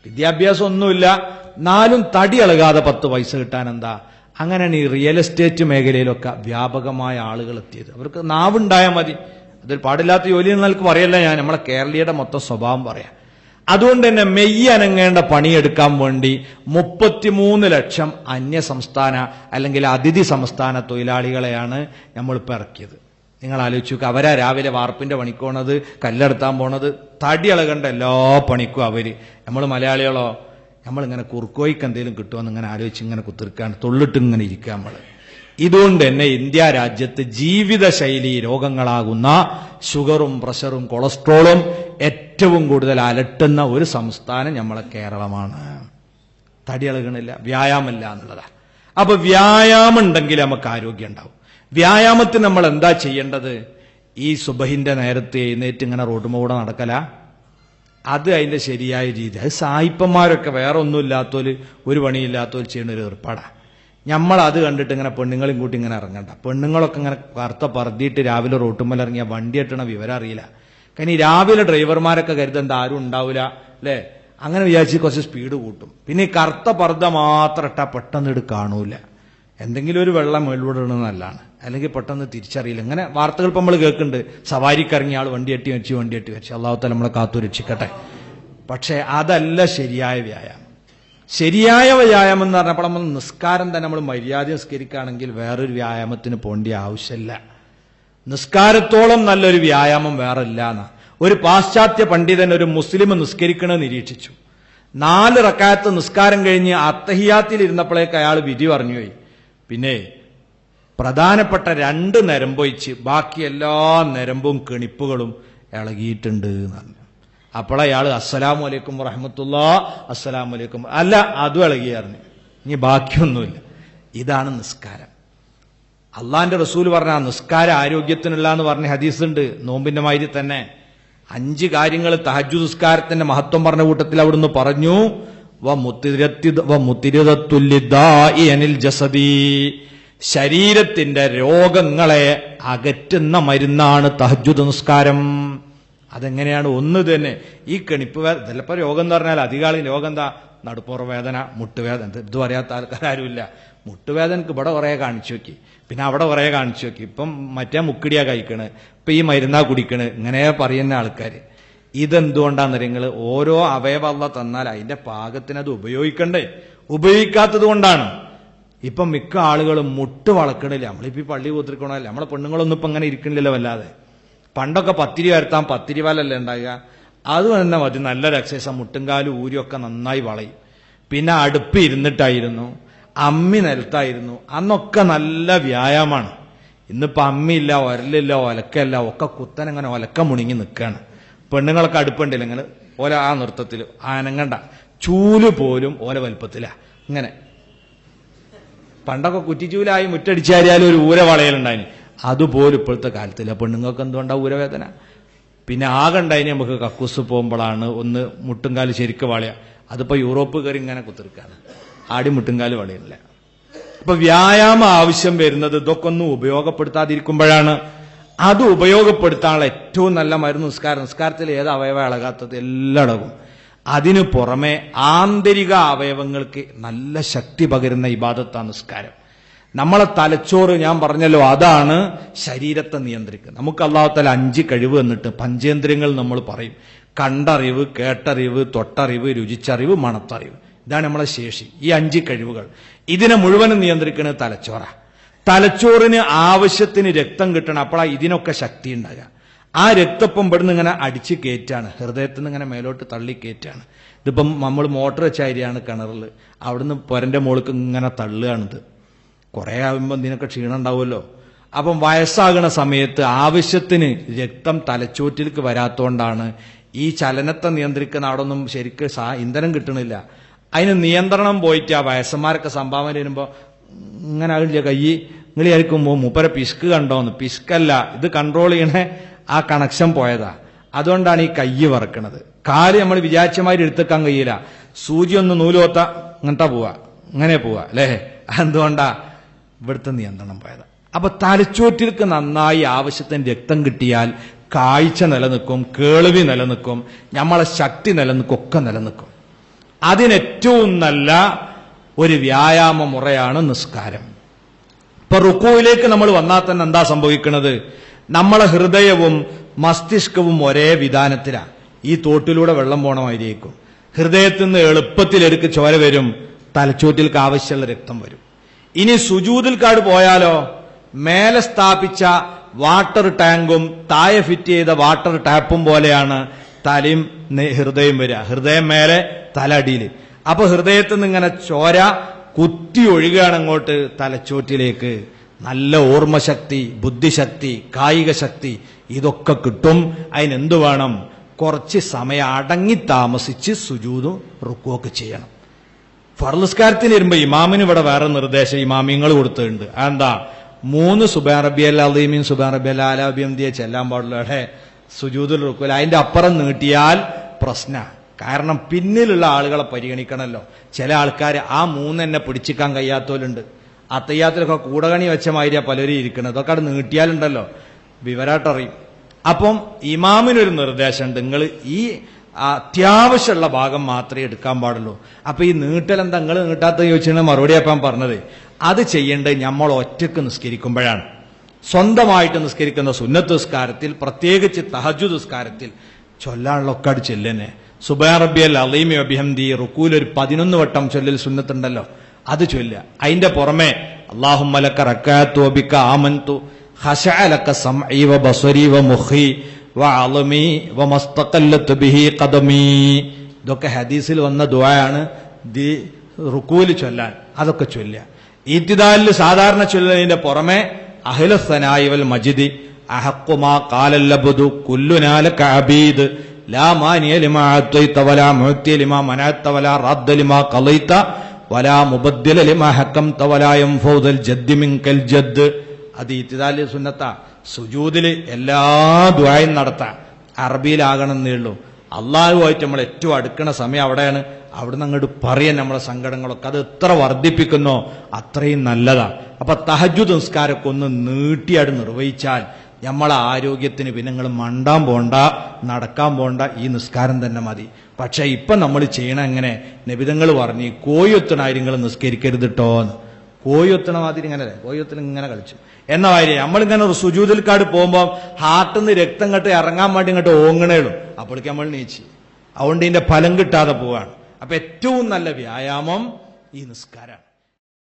വിദ്യാഭ്യാസം ഒന്നുമില്ല, നാലും തടി ഇളകാതെ 10 പൈസ കിട്ടാൻ എന്താ? അങ്ങനെയാണ് ഈ റിയൽ എസ്റ്റേറ്റ് മേഖലയിലൊക്കെ വ്യാപകമായ ആളുകൾ എത്തിയത്. അവർക്ക് നാവുണ്ടായാൽ മതി. അതൊരു പാടില്ലാത്ത ജോലി എന്നൊക്കെ പറയല്ല ഞാൻ, നമ്മളെ കേരളീയയുടെ മൊത്തം സ്വഭാവം പറയാം. അതുകൊണ്ട് തന്നെ മെയ്യ് അനങ്ങേണ്ട പണിയെടുക്കാൻ വേണ്ടി 33 ലക്ഷം അന്യ സംസ്ഥാന അല്ലെങ്കിൽ അതിഥി സംസ്ഥാന തൊഴിലാളികളെയാണ് നമ്മളിപ്പോൾ ഇറക്കിയത്. നിങ്ങൾ ആലോചിച്ചു, അവരാ രാവിലെ വാർപ്പിന്റെ പണിക്ക് പോണത്, കല്ലെടുത്താൻ പോണത്, തടി ഇളകേണ്ട എല്ലാ പണിക്കും അവര്. നമ്മൾ മലയാളികളോ, നമ്മളിങ്ങനെ കുറുക്കോയ്ക്ക് എന്തെങ്കിലും കിട്ടുമെന്ന് ഇങ്ങനെ ആലോചിച്ച് ഇങ്ങനെ കുത്തിരിക്കാണ്, തൊള്ളിട്ട് ഇങ്ങനെ ഇരിക്കുക നമ്മൾ. ഇതുകൊണ്ട് തന്നെ ഇന്ത്യ രാജ്യത്ത് ജീവിതശൈലി രോഗങ്ങളാകുന്ന ഷുഗറും പ്രഷറും കൊളസ്ട്രോളും ഏറ്റവും കൂടുതൽ അലട്ടുന്ന ഒരു സംസ്ഥാനം നമ്മളെ കേരളമാണ്. തടി ഇളകണില്ല, വ്യായാമമില്ല എന്നുള്ളതാണ്. അപ്പൊ വ്യായാമം ഉണ്ടെങ്കിൽ നമുക്ക് ആരോഗ്യം ഉണ്ടാവും. വ്യായാമത്തിന് നമ്മൾ എന്താ ചെയ്യേണ്ടത്? ഈ സുബഹിന്റെ നേരത്തെ എഴുന്നേറ്റ് ഇങ്ങനെ റോഡുമൂടെ നടക്കല, അത് അതിന്റെ ശരിയായ രീതി. അത് സായിപ്പന്മാരൊക്കെ വേറെ ഒന്നുമില്ലാത്തോല്, ഒരു പണിയില്ലാത്തോല് ചെയ്യുന്ന ഒരു ഏർപ്പാടാണ്. നമ്മൾ അത് കണ്ടിട്ട് ഇങ്ങനെ പെണ്ണുങ്ങളെയും കൂട്ടി ഇങ്ങനെ ഇറങ്ങണ്ട. പെണ്ണുങ്ങളൊക്കെ ഇങ്ങനെ കറുത്ത പറത്തിയിട്ട് രാവിലെ റോട്ടുമ്മൽ ഇറങ്ങിയ വണ്ടി എട്ടണ വിവരം അറിയില്ല. കാരണം ഈ രാവിലെ ഡ്രൈവർമാരൊക്കെ കരുതെന്താ ആരും ഉണ്ടാവില്ല അല്ലേ, അങ്ങനെ വിചാരിച്ച് കുറച്ച് സ്പീഡ് കൂട്ടും. പിന്നെ ഈ കറുത്ത പർദ്ദ മാത്രം ഇട്ടാൽ പെട്ടെന്ന് ഇത് കാണൂല. എന്തെങ്കിലും ഒരു വെള്ളം മേൽവൂടെ ഇടുന്നതല്ലാണ്, അല്ലെങ്കിൽ പെട്ടെന്ന് തിരിച്ചറിയില്ല. ഇങ്ങനെ വാർത്തകൾ ഇപ്പം നമ്മൾ കേൾക്കുന്നുണ്ട്, സവാരിക്കിറങ്ങിയ ആൾ വണ്ടി എട്ടി വെച്ച്. അള്ളാഹു തആല നമ്മളെ കാത്തു രക്ഷിക്കട്ടെ. പക്ഷെ അതല്ല ശരിയായ വ്യായാമം. ശരിയായ വ്യായാമം എന്ന് പറഞ്ഞപ്പോൾ നമ്മൾ നിസ്കാരം തന്നെ നമ്മൾ മര്യാദ നിസ്കരിക്കുകയാണെങ്കിൽ വേറൊരു വ്യായാമത്തിന് പോകേണ്ട ആവശ്യമില്ല. നിസ്കാരത്തോളം നല്ലൊരു വ്യായാമം വേറെ ഇല്ല എന്നാ ഒരു പാശ്ചാത്യ പണ്ഡിതൻ ഒരു മുസ്ലിം നിസ്കരിക്കണമെന്ന് നിരീക്ഷിച്ചു. 4 റക്അത്ത് നിസ്കാരം കഴിഞ്ഞ് അത്തഹിയാത്തിൽ ഇരുന്നപ്പോഴേക്ക് അയാൾ വിധി പറഞ്ഞുപോയി. പിന്നെ പ്രധാനപ്പെട്ട 2 നരമ്പൊഴിച്ച് ബാക്കി എല്ലാ നരമ്പും കെണിപ്പുകളും ഇളകിയിട്ടുണ്ട് എന്നാണ്. അപ്പോൾ അയാൾ അസ്സലാമു അലൈക്കും വറഹ്മത്തുള്ളാഹി, അസ്സലാമു അലൈക്കും, അല്ല അതും ഇളകിയായിരുന്നു, ഇനി ബാക്കിയൊന്നുമില്ല. ഇതാണ് നിസ്കാരം. അള്ളാന്റെ റസൂൽ പറഞ്ഞ നിസ്കാരം ആരോഗ്യത്തിനുള്ള എന്ന് പറഞ്ഞ ഹദീസ് ഉണ്ട്. നോമ്പിന്റെ മാതിരി തന്നെ 5 കാര്യങ്ങൾ തഹജ്ജുദ് നിസ്കാരത്തിന്റെ മഹത്വം പറഞ്ഞ കൂട്ടത്തിൽ അവിടുന്ന് പറഞ്ഞു. ശരീരത്തിന്റെ രോഗങ്ങളെ അകറ്റുന്ന മരുന്നാണ് തഹജ്ജുദ് നിസ്കാരം. അതെങ്ങനെയാണ്? ഒന്ന് തന്നെ ഈ കെണിപ്പ് ചിലപ്പോൾ രോഗം എന്ന് പറഞ്ഞാൽ അധികാളം രോഗം എന്താ? നടുപ്പുറ വേദന, മുട്ടുവേദന. ഇത് പറയാത്ത ആൾക്കാരുമില്ല. മുട്ടുവേദനക്ക് ഇവിടെ കുറെ കാണിച്ചു നോക്കി, പിന്നെ അവിടെ കുറെ കാണിച്ചു നോക്കി, ഇപ്പം മറ്റേ മുക്കിടിയാ കഴിക്കണ്, ഇപ്പൊ ഈ മരുന്നാ കുടിക്കണ്, ഇങ്ങനെ പറയുന്ന ആൾക്കാർ. ഇതെന്തുകൊണ്ടാന്ന് നിങ്ങൾ ഓരോ അവയവം അല്ലാഹ് തന്നാൽ അതിന്റെ പാകത്തിന് അത് ഉപയോഗിക്കണ്ടേ? ഉപയോഗിക്കാത്തത് കൊണ്ടാണ്. ഇപ്പം മിക്ക ആളുകളും മുട്ട് വളക്കണില്ല. നമ്മളിപ്പോ ഈ പള്ളി കൂത്തിരിക്കണമല്ല, നമ്മളെ പെണ്ണുങ്ങളൊന്നും ഇപ്പൊ അങ്ങനെ ഇരിക്കണില്ലല്ലോ വല്ലാതെ. പണ്ടൊക്കെ 10 രൂപ വരുത്താൻ 10 രൂപയല്ലേ ഉണ്ടാകുക. അത് തന്നെ മതി, നല്ലൊരു എക്സസൈസ്. മുട്ടുംകാലും ഊരിയൊക്കെ നന്നായി വളയും. പിന്നെ അടുപ്പ് ഇരുന്നിട്ടായിരുന്നു, അമ്മി നിലത്തായിരുന്നു. അന്നൊക്കെ നല്ല വ്യായാമമാണ്. ഇന്നിപ്പോ അമ്മിയില്ല, ഒരലില്ല, ഒലക്കല്ല, ഒക്കെ കുത്തനങ്ങനെ ഒലക്ക മുണിങ്ങി നിൽക്കുകയാണ്. പെണ്ണുങ്ങളൊക്കെ അടുപ്പുണ്ടല്ലോ ഇങ്ങനെ ഓല ആ നൃത്തത്തിൽ ആനങ്ങണ്ട, ചൂല് പോലും ഓല വലുപ്പത്തില ഇങ്ങനെ. പണ്ടൊക്കെ കുറ്റിച്ചൂലായി മുറ്റടിച്ചാരിയാലും ഒരു ഊര വളയലുണ്ടായിന്, അതുപോലും ഇപ്പോഴത്തെ കാലത്തില്ല. പെണ്ണുങ്ങൾക്ക് എന്തുകൊണ്ടാ ഊരവേദന? പിന്നെ ആകണ്ടായിന് നമുക്ക് കക്കൂസ് പോകുമ്പോഴാണ് ഒന്ന് മുട്ടുംകാല് ശരിക്കും വളയ. അതിപ്പോ യൂറോപ്പ് കയറി ഇങ്ങനെ കുത്തിരിക്കാണ്, ആടി മുട്ടുംകാല് വളയില്ല. അപ്പൊ വ്യായാമം ആവശ്യം വരുന്നത് ഇതൊക്കെ ഒന്നും ഉപയോഗപ്പെടുത്താതിരിക്കുമ്പോഴാണ്. അത് ഉപയോഗപ്പെടുത്താനുള്ള ഏറ്റവും നല്ല മരുന്ന് നിസ്കാരം. നിസ്കാരത്തിൽ ഏത് അവയവം ഇളകാത്തത്? എല്ലാം ഇളകും. അതിനു പുറമെ ആന്തരിക അവയവങ്ങൾക്ക് നല്ല ശക്തി പകരുന്ന ഇബാദത്താണ് നിസ്കാരം. നമ്മളെ തലച്ചോറ് ഞാൻ പറഞ്ഞല്ലോ, അതാണ് ശരീരത്തെ നിയന്ത്രിക്കുന്നത്. നമുക്ക് അല്ലാഹു തആല 5 കഴിവ് എന്നിട്ട് പഞ്ചേന്ദ്രിയങ്ങൾ നമ്മൾ പറയും. കണ്ടറിവ്, കേട്ടറിവ്, തൊട്ടറിവ്, രുചിച്ചറിവ്, മണത്തറിവ്. ഇതാണ് നമ്മളെ ശേഷി. ഈ 5 കഴിവുകൾ ഇതിനെ മുഴുവനും നിയന്ത്രിക്കുന്നത് തലച്ചോറാ. തലച്ചോറിന് ആവശ്യത്തിന് രക്തം കിട്ടണം, അപ്പോഴാണ് ഇതിനൊക്കെ ശക്തി ഉണ്ടാകുക. ആ രക്തപ്പം ഇവിടുന്ന് ഇങ്ങനെ അടിച്ച് കയറ്റാണ്, ഹൃദയത്തിൽ നിന്ന് ഇങ്ങനെ മേലോട്ട് തള്ളി കയറ്റാണ്. ഇതിപ്പം നമ്മൾ മോട്ടർ വെച്ചായിരിയാണ് കിണറിൽ, അവിടുന്ന് പൊരന്റെ മുകൾക്ക് ഇങ്ങനെ തള്ളുകയാണിത്. കുറെ ആകുമ്പോൾ ഇതിനൊക്കെ ക്ഷീണം ഉണ്ടാവുമല്ലോ. അപ്പം വയസ്സാകുന്ന സമയത്ത് ആവശ്യത്തിന് രക്തം തലച്ചോറ്റിലേക്ക് വരാത്തോണ്ടാണ് ഈ ചലനത്തെ നിയന്ത്രിക്കുന്ന അവിടെ ഒന്നും ശരിക്കും ഇന്ധനം കിട്ടണില്ല. അതിന് നിയന്ത്രണം പോയിട്ട് ആ വയസ്സന്മാരൊക്കെ സംഭാവന വരുമ്പോൾ ഇങ്ങനെ ആകില്ല കൈ. നിങ്ങൾ വിചാരിക്കുമ്പോൾ മൂപ്പരെ പിസ്ക് കണ്ടോന്ന്. പിസ്കല്ല, ഇത് കൺട്രോൾ ചെയ്യണേ ആ കണക്ഷൻ പോയതാ. അതുകൊണ്ടാണ് ഈ കൈ വറക്കണത്. കാല് നമ്മൾ വിചാരിച്ചമാതിരി എടുത്തേക്കാൻ കഴിയില്ല. സൂചി ഒന്ന് നൂലോത്ത ഇങ്ങനത്തെ പോവാ, ഇങ്ങനെ പോവാ അല്ലേ? എന്തുകൊണ്ടാ? ഇവിടുത്തെ നിയന്ത്രണം പോയതാ. അപ്പൊ തലച്ചോറ്റിലേക്ക് നന്നായി ആവശ്യത്തിന് രക്തം കിട്ടിയാൽ കാഴ്ച നിലനിൽക്കും, കേൾവി നിലനിൽക്കും, നമ്മളെ ശക്തി നിലനിൽക്കും, ഒക്കെ നിലനിൽക്കും. അതിനേറ്റവും നല്ല ഒരു വ്യായാമ മുറയാണ് നിസ്കാരം. ഇപ്പൊ റുക്കൂയിലേക്ക് നമ്മൾ വന്നാൽ തന്നെ എന്താ സംഭവിക്കുന്നത്? നമ്മളെ ഹൃദയവും മസ്തിഷ്കവും ഒരേ വിധാനത്തിലാണ്. ഈ തോട്ടിലൂടെ വെള്ളം പോണമായിരിക്കും. ഹൃദയത്തിൽ നിന്ന് എളുപ്പത്തിലെടുക്ക് ചോര വരും, തലച്ചോറ്റിൽക്ക് ആവശ്യമുള്ള രക്തം വരും. ഇനി സുജൂദിൽക്കാട് പോയാലോ, മേലെ സ്ഥാപിച്ച വാട്ടർ ടാങ്കും താഴെ ഫിറ്റ് ചെയ്ത വാട്ടർ ടാപ്പും പോലെയാണ് തലയും ഹൃദയം വരിക. ഹൃദയം മേലെ, തല അടിയിൽ. അപ്പൊ ഹൃദയത്തിൽ നിന്ന് ഇങ്ങനെ ചോര കുത്തി ഒഴുകുകയാണ് അങ്ങോട്ട് തലച്ചോറ്റിലേക്ക്. നല്ല ഓർമ്മശക്തി, ബുദ്ധിശക്തി, കായിക ശക്തി ഇതൊക്കെ കിട്ടും. അതിനെന്തു വേണം? കുറച്ച് സമയം അടങ്ങി താമസിച്ച് സുജൂദും റുക്കുവൊക്കെ ചെയ്യണം. ഫർളുസ്കാരത്തിന് വരുമ്പോ ഇമാമിന് ഇവിടെ വേറെ നിർദ്ദേശം ഇമാമിങ്ങൾ കൊടുത്തിട്ടുണ്ട്. എന്താ? 3 സുബ്ഹാന റബ്ബിയൽ അളീമീൻ സുബ്ഹാന റബ്ബിയൽ അഅ്ലാ ബിഹംദിയെ ചെല്ലാൻ പാടുള്ള സുജൂദുൽ റുക്കുൽ. അതിന്റെ അപ്പുറം നീട്ടിയാൽ പ്രശ്ന. കാരണം പിന്നിലുള്ള ആളുകളെ പരിഗണിക്കണമല്ലോ. ചില ആൾക്കാർ ആ 3 തന്നെ പിടിച്ചിക്കാൻ കഴിയാത്തവരുണ്ട്. അത്തയ്യാത്തിലൊക്കെ കൂടകണി വെച്ച മാതിരിയാ പലരും ഇരിക്കണം. അതൊക്കെ അവിടെ നീട്ടിയാലുണ്ടല്ലോ വിവരായിട്ടറിയും. അപ്പം ഇമാമിനൊരു നിർദ്ദേശമുണ്ട്, നിങ്ങൾ ഈ അത്യാവശ്യമുള്ള ഭാഗം മാത്രമേ എടുക്കാൻ പാടുള്ളൂ. അപ്പൊ ഈ നീട്ടലെന്താ നിങ്ങൾ നീട്ടാത്ത ചോദിച്ചാൽ മറുപടി അപ്പം പറഞ്ഞത്, അത് ചെയ്യേണ്ടത് നമ്മൾ ഒറ്റക്ക് നിസ്കരിക്കുമ്പോഴാണ്. സ്വന്തമായിട്ട് നിസ്കരിക്കുന്ന സുന്നത്ത് നിസ്കാരത്തിൽ, പ്രത്യേകിച്ച് തഹജ്ജുദ് നിസ്കാരത്തിൽ ചൊല്ലാനുള്ളൊക്കെ അത് ചെല്ലന്നെ. സുബ്ഹാന റബ്ബിയൽ അളീമി വബിഹംദി റുക്കൂൽ ഒരു 11 വട്ടം ചൊല്ലൽ സുന്നത്തുണ്ടല്ലോ, അത് ചൊല്ലുക. അതിന്റെ പുറമെ അല്ലാഹുമ്മ ലക റകഅതു വബിക ആമൻതു ഖശഅ ലക സമഈ വബസരി വമുഖി വഅളമി വമസ്തഖല്ലത ബിഹി ഖദമി. ഇതൊക്കെ ഹദീസിൽ വന്ന ദുആയാണ് റുക്കൂൽ ചൊല്ലാൻ. അതൊക്കെ ചൊല്ലുക. ഇത്തിദാലിൽ സാധാരണ ചൊല്ലുന്നതിന്റെ പുറമെ അഹ്ലസ് സനാഇ വൽ മജ്ദി അഹഖു മാ ഖാലൽ അബ്ദു കുല്ലുനാ ലക അബീദ് ലാ മാനിയ ലിമാ അത്തൈത വലാ മുഅ്തി ലിമാ മനഅത വലാ റദ്ദ ലിമാ ഖളൈത വലാ മുബദ്ദില ലിമാ ഹക്കംത വലാ യൻഫൗദൽ ജദ്ദി മിൻകൽ ജദ്ദ്. അത് ഇത്തിദാലിൽ സുന്നത്ത. സുജൂദില് എല്ലാ ദുആയും നടത്താം. അറബിയിലാകണമെന്നേ ഉള്ളൂ. അള്ളാഹുവായിട്ട് നമ്മൾ ഏറ്റവും അടുക്കണ സമയം അവിടെയാണ്. അവിടുന്ന് അങ്ങോട്ട് പറയാൻ നമ്മളെ സങ്കടങ്ങളൊക്കെ. അത് എത്ര വർദ്ധിപ്പിക്കുന്നോ അത്രയും നല്ലതാ. അപ്പൊ തഹജ്ജുദ് നിസ്കാരമൊക്കെ ഒന്ന് നീട്ടിയായിട്ട് നിർവഹിച്ചാൽ നമ്മളെ ആരോഗ്യത്തിന് പിന്നെ നിങ്ങൾ മണ്ടാൻ പോണ്ട, നടക്കാൻ പോണ്ട, ഈ നിസ്കാരം തന്നെ മതി. പക്ഷെ ഇപ്പൊ നമ്മൾ ചെയ്യണം എങ്ങനെ? നബിതങ്ങൾ പറഞ്ഞു, കോയൊത്തണായിരിക്കും നിസ്കരിക്കരുത് കേട്ടോന്ന്. കോയൊത്തണ മാതിരി ഇങ്ങനല്ലേ, കോയൊത്തിന് ഇങ്ങനെ കളിച്ചു എന്ന കാര്യം. നമ്മളിങ്ങനെ ഒരു സുജൂദിൽക്കാട് പോകുമ്പോൾ ഹാർട്ടിൽ നിന്ന് രക്തം കെട്ട് ഇറങ്ങാൻ വേണ്ടി ഇങ്ങോട്ട് ഓങ്ങണേളും. അപ്പോഴേക്ക് നമ്മൾ നീച്ച്. അതുകൊണ്ട് ഇതിന്റെ ഫലം കിട്ടാതെ പോവാണ്. അപ്പൊ ഏറ്റവും നല്ല വ്യായാമം ഈ നിസ്കാരമാണ്.